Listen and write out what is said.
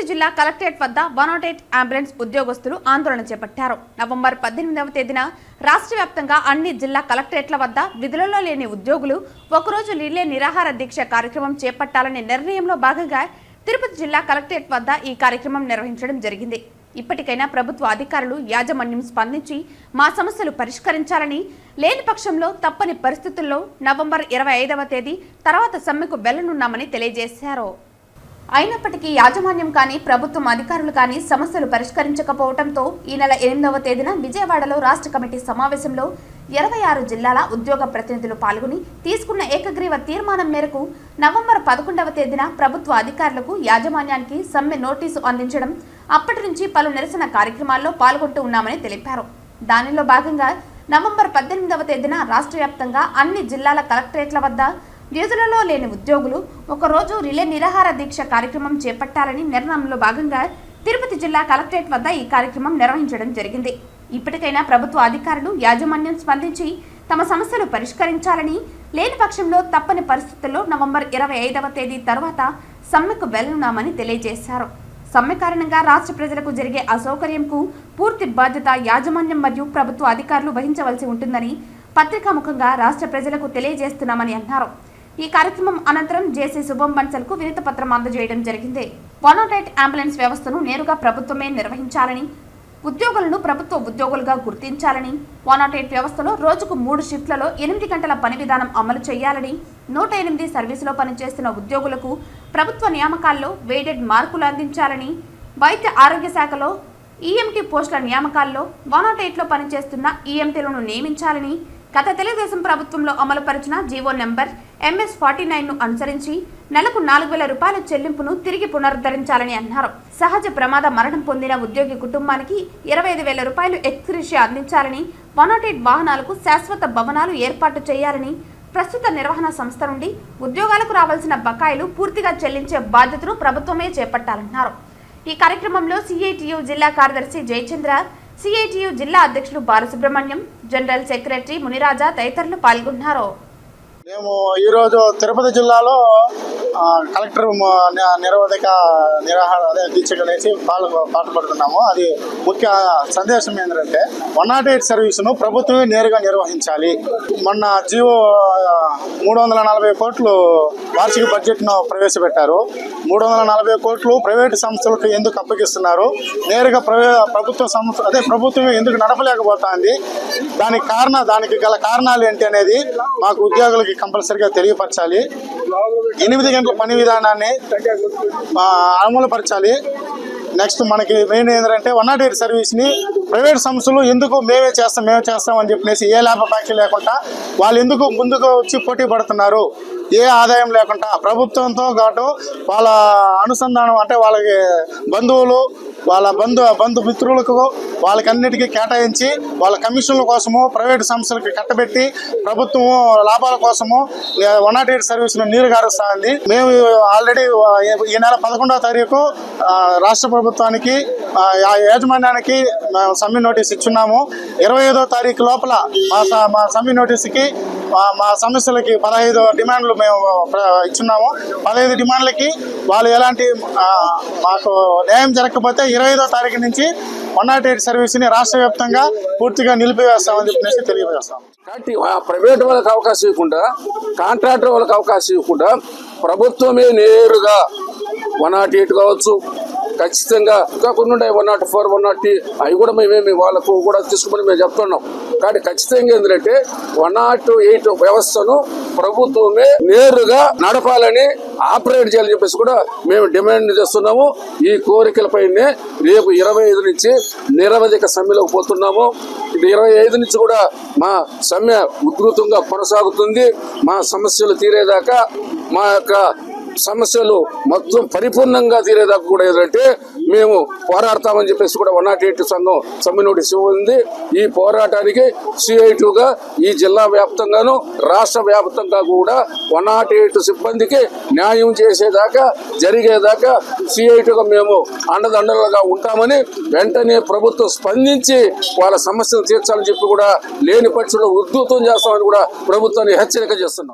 జిల్లా కలెక్టరేట్ వద్ద 108 అంబులెన్స్ ఉద్యోగస్తులు ఆందోళన చేపట్టారు. నవంబర్ 18వ తేదీన రాష్ట్ర వ్యాప్తంగా అన్ని జిల్లా కలెక్టరేట్ల వద్ద విధులలో లేని ఉద్యోగులు ఒకరోజు రిలే నిరాహార దీక్ష కార్యక్రమం చేపట్టాలనే నిర్ణయంలో భాగంగా తిరుపతి జిల్లా కలెక్టరేట్ వద్ద ఈ కార్యక్రమం నిర్వహించడం జరిగింది. ఇప్పటికైనా ప్రభుత్వ అధికారులు యాజమాన్యం స్పందించి మా సమస్యలు పరిష్కరించాలని, లేని పక్షంలో తప్పని పరిస్థితుల్లో నవంబర్ 25వ తేదీ తర్వాత సమ్మెకు వెళ్లనున్నామని తెలియజేశారు. అయినప్పటికీ యాజమాన్యం కానీ ప్రభుత్వం అధికారులు కానీ సమస్యలు పరిష్కరించకపోవడంతో ఈ నెల 8వ తేదీన విజయవాడలో రాష్ట్ర కమిటీ సమావేశంలో 26 జిల్లాల ఉద్యోగ ప్రతినిధులు పాల్గొని తీసుకున్న ఏకగ్రీవ తీర్మానం మేరకు నవంబర్ 11వ తేదీన ప్రభుత్వ అధికారులకు యాజమాన్యానికి సమ్మె నోటీసు అందించడం, అప్పటి నుంచి పలు నిరసన కార్యక్రమాల్లో పాల్గొంటూ ఉన్నామని తెలిపారు. దానిలో భాగంగా నవంబర్ 18వ తేదీన రాష్ట్ర వ్యాప్తంగా అన్ని జిల్లాల కలెక్టరేట్ల వద్ద విధులలో లేని ఉద్యోగులు ఒకరోజు రిలే నిరాహార దీక్ష కార్యక్రమం చేపట్టాలని నిర్ణయంలో భాగంగా తిరుపతి జిల్లా కలెక్టరేట్ వద్ద ఈ కార్యక్రమం నిర్వహించడం జరిగింది. ఇప్పటికైనా ప్రభుత్వ అధికారులు యాజమాన్యం స్పందించి తమ సమస్యలు పరిష్కరించాలని, లేని పక్షంలో తప్పని పరిస్థితుల్లో నవంబర్ 25వ తేదీ తర్వాత సమ్మెకు వెళ్లనున్నామని తెలియజేశారు. సమ్మె కారణంగా రాష్ట్ర ప్రజలకు జరిగే అసౌకర్యంకు పూర్తి బాధ్యత యాజమాన్యం మరియు ప్రభుత్వ అధికారులు వహించవలసి ఉంటుందని పత్రికాముఖంగా రాష్ట్ర ప్రజలకు తెలియజేస్తున్నామని అన్నారు. ఈ కార్యక్రమం అనంతరం జేసీ శుభం బన్సల్కు వినతి పత్రం అందజేయడం జరిగింది. 108 అంబులెన్స్ వ్యవస్థను నేరుగా ప్రభుత్వమే నిర్వహించాలని, ఉద్యోగులను ప్రభుత్వ ఉద్యోగులుగా గుర్తించాలని, 108 వ్యవస్థలో రోజుకు 3 షిఫ్ట్లలో 8 గంటల పని విధానం అమలు చేయాలని, 108 సర్వీసులో పనిచేస్తున్న ఉద్యోగులకు ప్రభుత్వ నియామకాల్లో వెయిటెడ్ మార్కులు అందించాలని, వైద్య ఆరోగ్య శాఖలో ఈఎంటీ పోస్టుల నియామకాల్లో 108లో పనిచేస్తున్న ఈఎంటీలను నియమించాలని, గత తెలుగుదేశం ప్రభుత్వంలో అమలుపరిచిన జీవో నెంబర్ MS-49ను అనుసరించి నెలకు 4,000 రూపాయల చెల్లింపును తిరిగి పునరుద్ధరించాలని అన్నారు. సహజ ప్రమాద మరణం పొందిన ఉద్యోగి కుటుంబానికి 25,000 రూపాయలు ఎక్స్గ్రేషియా అందించాలని, 108 వాహనాలకు శాశ్వత భవనాలు ఏర్పాటు చేయాలని, ప్రస్తుత నిర్వహణ సంస్థ నుండి ఉద్యోగాలకు రావాల్సిన బకాయిలు పూర్తిగా చెల్లించే బాధ్యతను ప్రభుత్వమే చేపట్టాలన్నారు. ఈ కార్యక్రమంలో సిఐటియు జిల్లా కార్యదర్శి జయచంద్ర, సిఐటియు జిల్లా అధ్యక్షులు బాలసుబ్రహ్మణ్యం, జనరల్ సెక్రటరీ మునిరాజా తదితరులు పాల్గొన్నారు. మేము ఈరోజు తిరుపతి జిల్లాలో కలెక్టర్ నిరోధక నిరాహార దీక్ష అనేసి పాటుపడుతున్నాము. అది ముఖ్య సందేశం ఏంటంటే 108 సర్వీసును ప్రభుత్వమే నేరుగా నిర్వహించాలి. మొన్న జీవో 340 కోట్లు వార్షిక బడ్జెట్ను ప్రవేశపెట్టారు. 340 కోట్లు ప్రైవేటు సంస్థలకు ఎందుకు అప్పగిస్తున్నారు? నేరుగా ప్రభుత్వ సంస్థ ప్రభుత్వమే ఎందుకు నడపలేకపోతుంది? దానికి గల కారణాలు ఏంటి అనేది మాకు ఉద్యోగులకి కంపల్సరిగా తెలియపరచాలి. 8 గంటల పని విధానాన్ని అమలుపరచాలి. నెక్స్ట్ మనకి మెయిన్ ఏంటంటే 108 సర్వీస్ని ప్రైవేట్ సంస్థలు ఎందుకు మేమే చేస్తాం అని చెప్పేసి ఏ లాభాపేక్ష లేకుండా వాళ్ళు ఎందుకు ముందుకు వచ్చి పోటీ పడుతున్నారు? ఏ ఆదాయం లేకుండా ప్రభుత్వంతో పాటు వాళ్ళ అనుసంధానం అంటే వాళ్ళకి బంధువులు, వాళ్ళ బంధు మిత్రులకు వాళ్ళకన్నిటికీ కేటాయించి వాళ్ళ కమిషన్ల కోసము ప్రైవేటు సంస్థలకి కట్టబెట్టి ప్రభుత్వము లాభాల కోసము 108 సర్వీసును నీరుగారుస్తుంది. మేము ఆల్రెడీ ఈ నెల 11వ తారీఖు రాష్ట్ర ప్రభుత్వానికి యాజమాన్యానికి సమ్మె నోటీస్ ఇచ్చున్నాము. 25వ తారీఖు లోపల మా సమ్మె నోటీస్కి మా సమస్యలకి 15 డిమాండ్లు మేము ఇచ్చున్నాము. 15 డిమాండ్లకి వాళ్ళు ఎలాంటి మాకు న్యాయం జరగకపోతే 25వ తారీఖు నుంచి 108 సర్వీస్ని రాష్ట్ర వ్యాప్తంగా పూర్తిగా నిలిపివేస్తామని చెప్పేసి తెలియజేస్తాం. ప్రైవేట్ వాళ్ళకి అవకాశం ఇవ్వకుండా, కాంట్రాక్టర్ వాళ్ళకి అవకాశం ఇవ్వకుండా ప్రభుత్వమే నేరుగా 108 కావచ్చు, ఖచ్చితంగా ఇంకా కొన్ని ఉన్నాయి 104, 103 అవి కూడా మేమేమి వాళ్ళకు కూడా తీసుకోమని మేము చెప్తున్నాం. కానీ ఖచ్చితంగా ఏంటంటే 108 వ్యవస్థను ప్రభుత్వమే నేరుగా నడపాలని, ఆపరేట్ చేయాలని చెప్పేసి కూడా మేము డిమాండ్ చేస్తున్నాము. ఈ కోరికలపైనే రేపు 25 నుంచి నిరవధిక సమ్మెలోకి పోతున్నాము. 25 నుంచి కూడా మా సమ్మె ఉధృతంగా కొనసాగుతుంది. మా సమస్యలు తీరేదాకా, మా యొక్క సమస్యలు మొత్తం పరిపూర్ణంగా తీరేదాకా కూడా ఏంటంటే మేము పోరాడతామని చెప్పేసి కూడా 108 సంఘం సమ్మె నోటీస్ ఇవ్వండి. ఈ పోరాటానికి సిఐటిగా ఈ జిల్లా వ్యాప్తంగాను రాష్ట్ర వ్యాప్తంగా కూడా 108 సిబ్బందికి న్యాయం చేసేదాకా జరిగేదాకా సిఐటిగా మేము అండదండలుగా ఉంటామని, వెంటనే ప్రభుత్వం స్పందించి వాళ్ళ సమస్యలు తీర్చాలని చెప్పి కూడా లేని పక్షంలో ఉద్ధృతం చేస్తామని కూడా ప్రభుత్వాన్ని హెచ్చరిక చేస్తున్నాం.